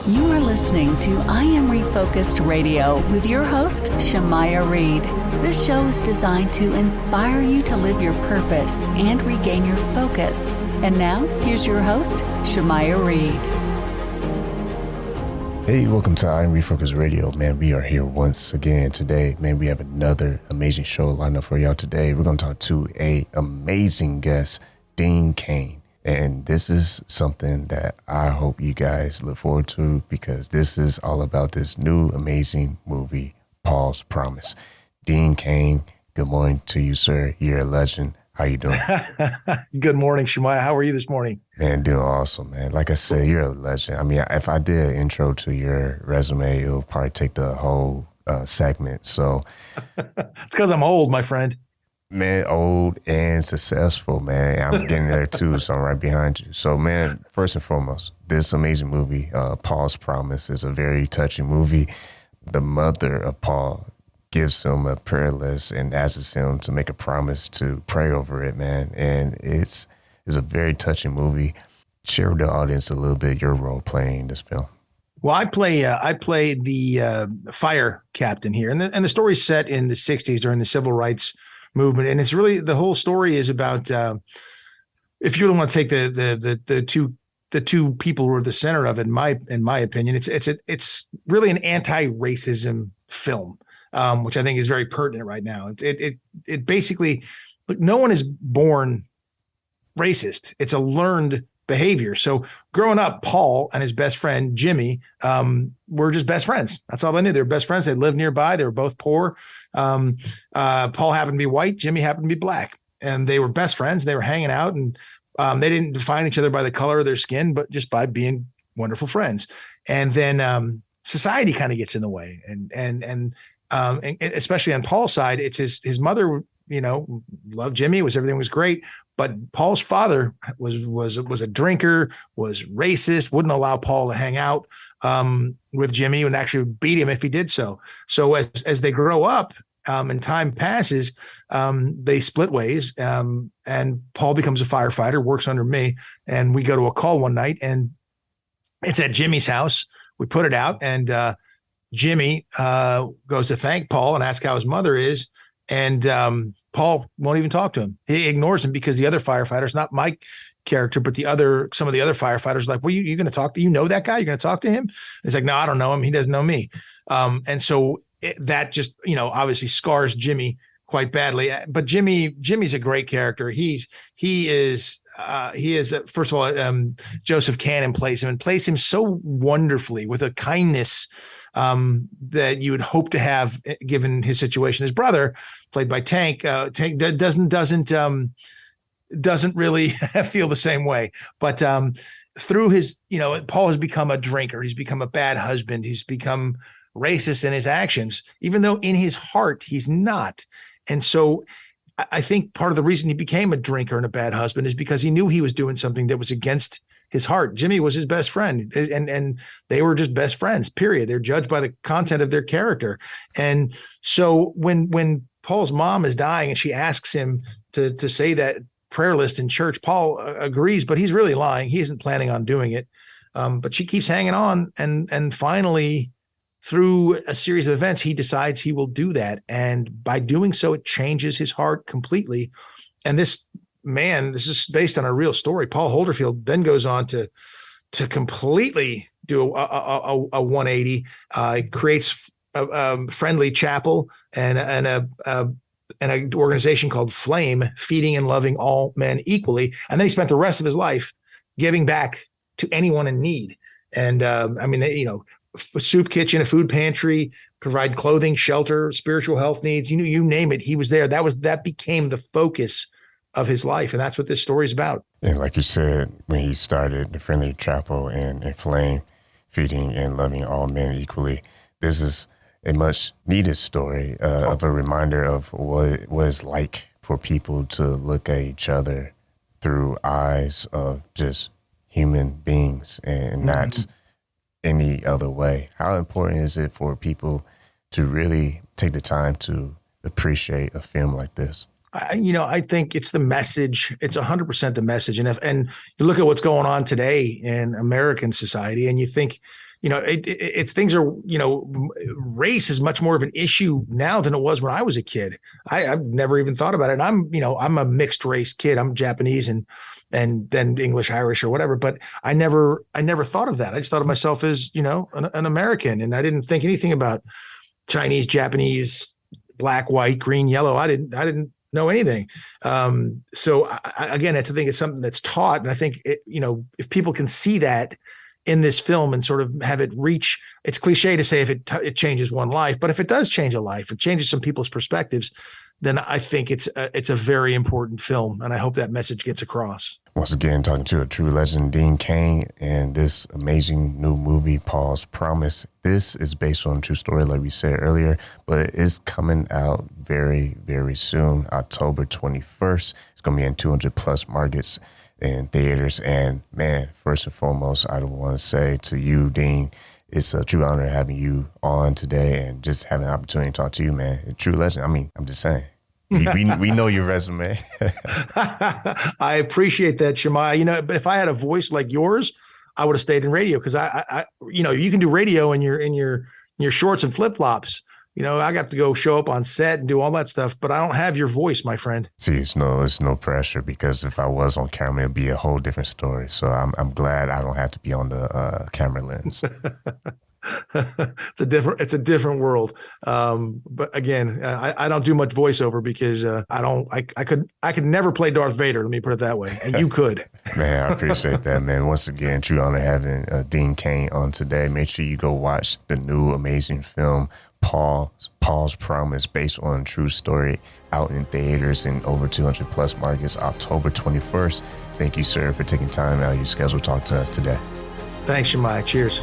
You are listening to I Am Refocused Radio with your host, Shamaya Reed. This show is designed to inspire you to live your purpose and regain your focus. And now, here's your host, Shamaya Reed. Hey, welcome to I Am Refocused Radio. Man, we are here once again today. Man, we have another amazing show lined up for y'all today. We're going to talk to an amazing guest, Cain. And this is something that I hope you guys look forward to, because this is all about this new amazing movie, Paul's Promise. Cain, good morning to you, sir. You're a legend. How you doing? Good morning, Shemaiah. How are you this morning? Man, doing awesome, man. Like I said, you're a legend. I mean, if I did an intro to your resume, it would probably take the whole segment. So it's because I'm old, my friend. Man, old and successful, man. I'm getting there too, so I'm right behind you. So, man, first and foremost, this amazing movie, Paul's Promise, is a very touching movie. The mother of Paul gives him a prayer list and asks him to make a promise to pray over it, man. And it's a very touching movie. Share with the audience a little bit your role playing this film. Well, I play the fire captain here, and the story's set in the '60s during the civil rights movement, and it's really, the whole story is about if you really want to take the two people who are the center of it, in my opinion, it's really an anti-racism film. Which I think is very pertinent right now. It basically, look, no one is born racist. It's a learned behavior. So growing up, Paul and his best friend, Jimmy, were just best friends. That's all they knew. They were best friends. They lived nearby. They were both poor. Paul happened to be white. Jimmy happened to be black. And they were best friends. They were hanging out, and they didn't define each other by the color of their skin, but just by being wonderful friends. And then society kind of gets in the way. And especially on Paul's side, it's his mother, loved Jimmy, everything was great. But Paul's father was a drinker, was racist, wouldn't allow Paul to hang out with Jimmy, and actually beat him if he did so. So as they grow up and time passes, they split ways, and Paul becomes a firefighter, works under me, and we go to a call one night, and it's at Jimmy's house. We put it out, and Jimmy goes to thank Paul and ask how his mother is. And Paul won't even talk to him. He ignores him because the other firefighters, not my character, but some of the other firefighters, like, well, you going to talk to, that guy? You're going to talk to him? And he's like, no, I don't know him. He doesn't know me. And so that just, obviously scars Jimmy quite badly. But Jimmy's a great character. He is first of all, Joseph Cannon plays him so wonderfully, with a kindness that you would hope to have given his situation. His brother, played by Tank, doesn't really feel the same way. But through his, Paul has become a drinker. He's become a bad husband. He's become racist in his actions, even though in his heart he's not. And so I think part of the reason he became a drinker and a bad husband is because he knew he was doing something that was against his heart. Jimmy was his best friend, and they were just best friends, period. They're judged by the content of their character. And so when Paul's mom is dying and she asks him to say that prayer list in church, Paul agrees, but he's really lying. He isn't planning on doing it. But she keeps hanging on, and finally, through a series of events, he decides he will do that. And by doing so, it changes his heart completely. And this is based on a real story. Paul Holderfield then goes on to completely do a 180. Creates a friendly chapel and an organization called Flame, feeding and loving all men equally. And then he spent the rest of his life giving back to anyone in need. And a soup kitchen, a food pantry, provide clothing, shelter, spiritual health needs. You name it, he was there. That became the focus of his life, and that's what this story is about. And like you said, when he started the Friendly Chapel and Flame, feeding and loving all men equally, this is a much needed story of a reminder of what it was like for people to look at each other through eyes of just human beings and not any other way. How important is it for people to really take the time to appreciate a film like this? I think it's the message. It's 100% the message. And you look at what's going on today in American society, and you think, it's things are, race is much more of an issue now than it was when I was a kid. I've never even thought about it. And I'm a mixed race kid. I'm Japanese and then English, Irish or whatever. But I never thought of that. I just thought of myself as, an American. And I didn't think anything about Chinese, Japanese, black, white, green, yellow. I didn't know anything. So again, I think it's something that's taught. And I think, if people can see that in this film and sort of have it reach, it's cliche to say if it changes one life, but if it does change a life, it changes some people's perspectives, then I think it's a very important film. And I hope that message gets across. Once again, talking to a true legend, Dean Cain, and this amazing new movie, Paul's Promise. This is based on a true story, like we said earlier, but it is coming out very, very soon, October 21st. It's going to be in 200 plus markets in theaters. And man, first and foremost, I want to say to you, Dean, it's a true honor having you on today and just having an opportunity to talk to you, man. A true legend. I mean, I'm just saying. We know your resume. I appreciate that, Shemaiah. But if I had a voice like yours, I would have stayed in radio because I you can do radio in your shorts and flip flops. I got to go show up on set and do all that stuff, but I don't have your voice, my friend. See, it's no pressure because if I was on camera, it'd be a whole different story. So I'm glad I don't have to be on the camera lens. It's a different world. But again, I don't do much voiceover because I could never play Darth Vader. Let me put it that way. And you could. Man, I appreciate that, man. Once again, true honor having Dean Cain on today. Make sure you go watch the new amazing film, Paul's Promise, based on a true story, out in theaters in over 200 plus markets, October 21st. Thank you, sir, for taking time out of your schedule to talk to us today. Thanks, Shemaiah. Cheers.